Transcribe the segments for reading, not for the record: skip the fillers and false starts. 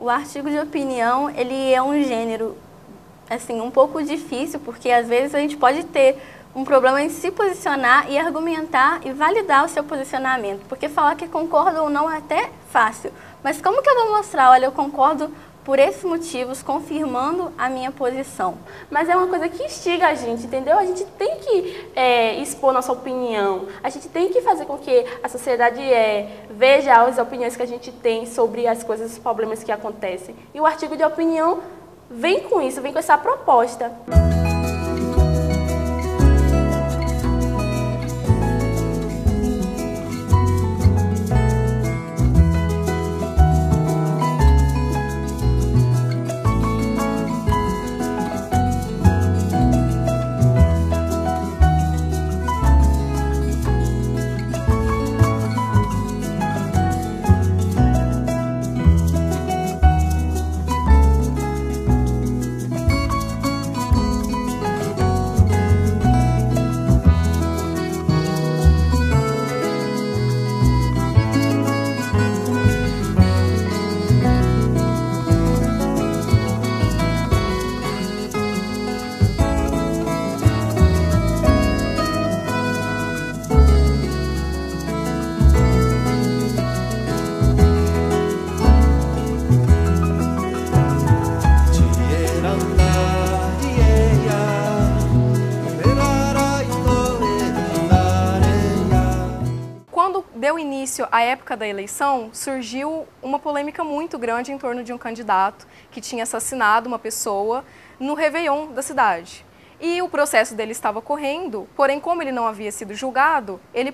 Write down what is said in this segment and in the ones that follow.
O artigo de opinião, ele é um gênero, assim, um pouco difícil, porque às vezes a gente pode ter um problema em se posicionar e argumentar e validar o seu posicionamento, porque falar que concordo ou não é até fácil, mas como que eu vou mostrar, olha, eu concordo por esses motivos, confirmando a minha posição? Mas é uma coisa que instiga a gente, entendeu? A gente tem que expor nossa opinião, a gente tem que fazer com que a sociedade veja as opiniões que a gente tem sobre as coisas, os problemas que acontecem. E o artigo de opinião vem com isso, vem com essa proposta. Deu início à época da eleição, surgiu uma polêmica muito grande em torno de um candidato que tinha assassinado uma pessoa no Réveillon da cidade. E o processo dele estava correndo, porém, como ele não havia sido julgado, ele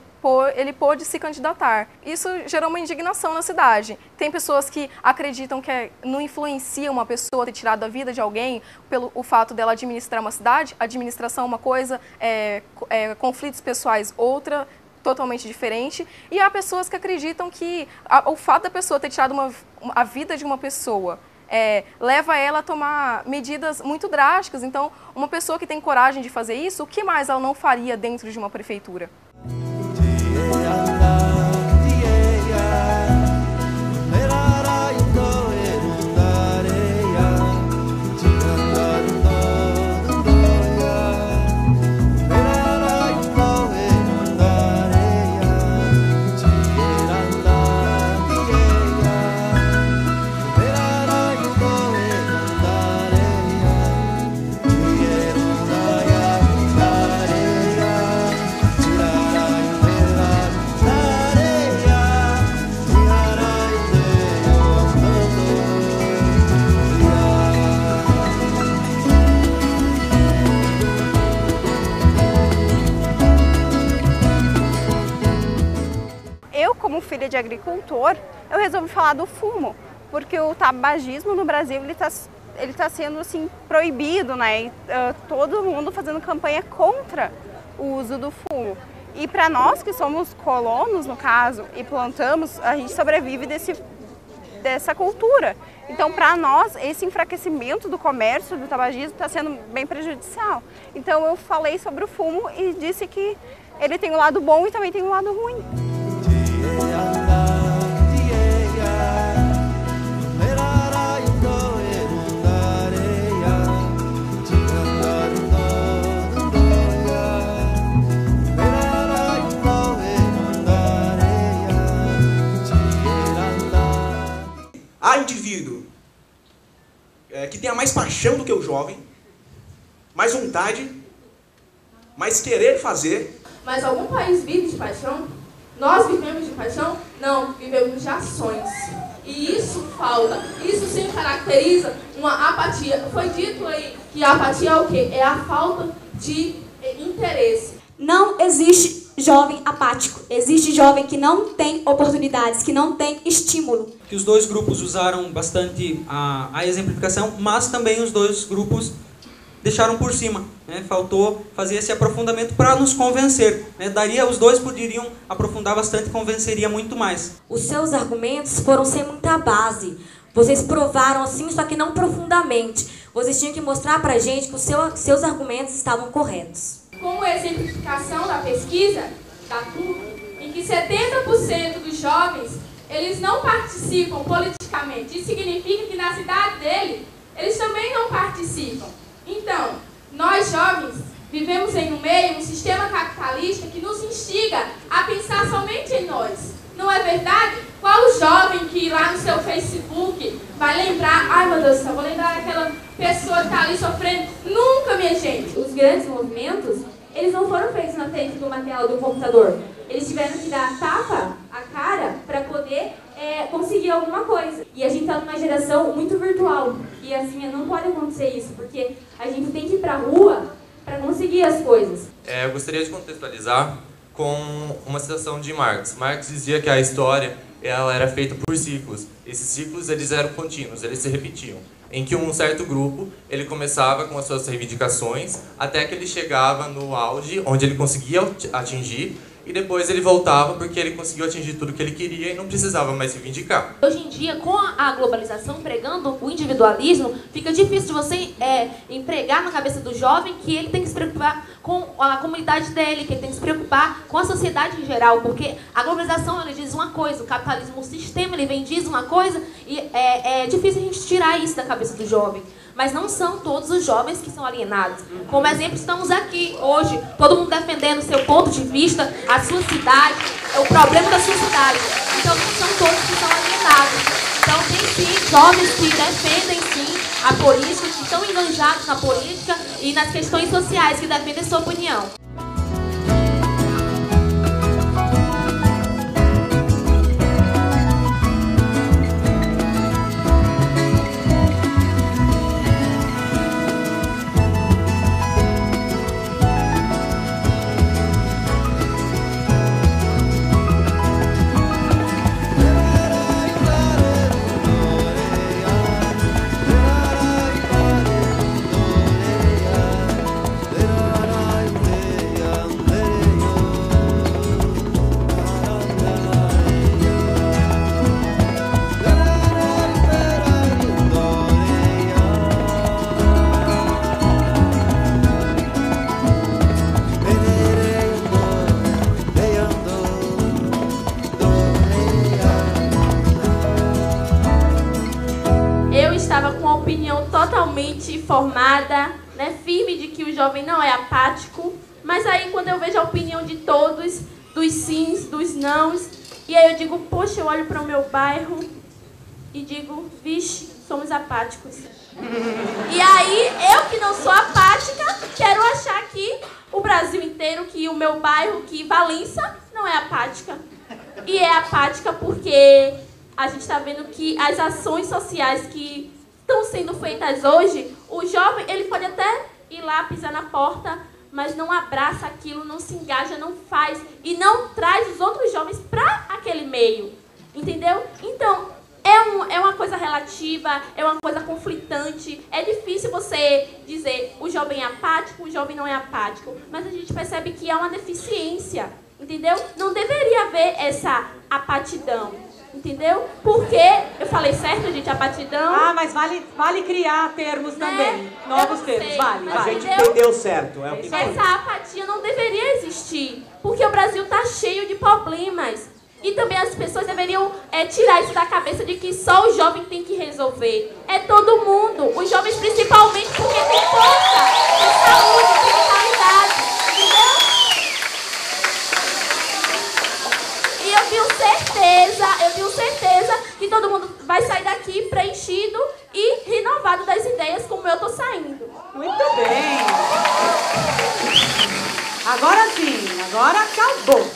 pôde se candidatar. Isso gerou uma indignação na cidade. Tem pessoas que acreditam que não influencia uma pessoa ter tirado a vida de alguém pelo o fato dela administrar uma cidade. Administração é uma coisa, conflitos pessoais outra, totalmente diferente, e há pessoas que acreditam que o fato da pessoa ter tirado a vida de uma pessoa leva ela a tomar medidas muito drásticas. Então, uma pessoa que tem coragem de fazer isso, o que mais ela não faria dentro de uma prefeitura? Como filha de agricultor, eu resolvi falar do fumo, porque o tabagismo no Brasil ele tá sendo assim proibido, né? E, todo mundo fazendo campanha contra o uso do fumo. E para nós que somos colonos, no caso, e plantamos, a gente sobrevive dessa cultura. Então, para nós, esse enfraquecimento do comércio do tabagismo está sendo bem prejudicial. Então, eu falei sobre o fumo e disse que ele tem um lado bom e também tem um lado ruim. Há indivíduo que tenha mais paixão do que o jovem, mais vontade, mais querer fazer. Mas algum país vive de paixão? Nós vivemos de paixão? Não, vivemos de ações. E isso falta, isso sim caracteriza uma apatia. Foi dito aí que a apatia é o quê? É a falta de interesse. Não existe jovem apático, existe jovem que não tem oportunidades, que não tem estímulo. Que os dois grupos usaram bastante a exemplificação, mas também os dois grupos deixaram por cima, né? Faltou fazer esse aprofundamento para nos convencer, né? Os dois poderiam aprofundar bastante e convenceria muito mais. Os seus argumentos foram sem muita base. Vocês provaram assim, só que não profundamente. Vocês tinham que mostrar para a gente que os seus argumentos estavam corretos. Como exemplificação da pesquisa da PUC, em que 70% dos jovens eles não participam politicamente. Isso significa que na cidade dele, eles também não participam. Então, nós jovens vivemos em um meio, um sistema capitalista que nos instiga a pensar somente em nós. Não é verdade? Qual jovem que lá no seu Facebook vai lembrar, ai meu Deus do céu, vou lembrar daquela pessoa que está ali sofrendo? Nunca, minha gente. Os grandes movimentos, eles não foram feitos na frente de uma tela do computador. Eles tiveram que dar tapa à cara para poder conseguir alguma coisa. E a gente está numa geração muito virtual. E assim, não pode acontecer isso, porque a gente tem que ir para a rua para conseguir as coisas. Eu gostaria de contextualizar com uma citação de Marx. Marx dizia que a história ela era feita por ciclos. Esses ciclos eles eram contínuos, eles se repetiam. Em que um certo grupo ele começava com as suas reivindicações até que ele chegava no auge, onde ele conseguia atingir, e depois ele voltava porque ele conseguiu atingir tudo que ele queria e não precisava mais reivindicar. Hoje em dia, com a globalização, pregando o individualismo, fica difícil de você empregar na cabeça do jovem que ele tem que se preocupar com a comunidade dele, que ele tem que se preocupar com a sociedade em geral, porque a globalização ele diz uma coisa, o capitalismo, o sistema, ele vem diz uma coisa, e é difícil a gente tirar isso da cabeça do jovem. Mas não são todos os jovens que são alienados. Como exemplo, estamos aqui hoje, todo mundo defendendo o seu ponto de vista, a sua cidade, o problema da sua cidade. Então não são todos que são alienados. Então tem sim jovens que defendem sim a política, que estão enganjados na política e nas questões sociais, que defendem sua opinião. Totalmente formada, né, firme de que o jovem não é apático, mas aí quando eu vejo a opinião de todos, dos sims, dos nãos, e aí eu digo, poxa, eu olho para o meu bairro e digo, vixe, somos apáticos. E aí, eu que não sou apática, quero achar que o Brasil inteiro, que o meu bairro, que Valença não é apática. E é apática porque a gente está vendo que as ações sociais que estão sendo feitas hoje, o jovem ele pode até ir lá, pisar na porta, mas não abraça aquilo, não se engaja, não faz e não traz os outros jovens para aquele meio, entendeu? Então, é uma coisa relativa, é uma coisa conflitante, é difícil você dizer o jovem é apático, o jovem não é apático, mas a gente percebe que há uma deficiência, entendeu? Não deveria haver essa apatidão. Entendeu? Porque, eu falei certo, gente, apatidão. Ah, mas vale criar termos também. Novos termos, vale. A gente entendeu certo. É o que essa apatia não deveria existir. Porque o Brasil está cheio de problemas. E também as pessoas deveriam tirar isso da cabeça de que só o jovem tem que resolver. É todo mundo. Os jovens principalmente porque tem força, tem saúde, tem vitalidade. Entendeu? E eu tenho certeza que todo mundo vai sair daqui preenchido e renovado das ideias como eu tô saindo. Muito bem. Agora sim, agora acabou.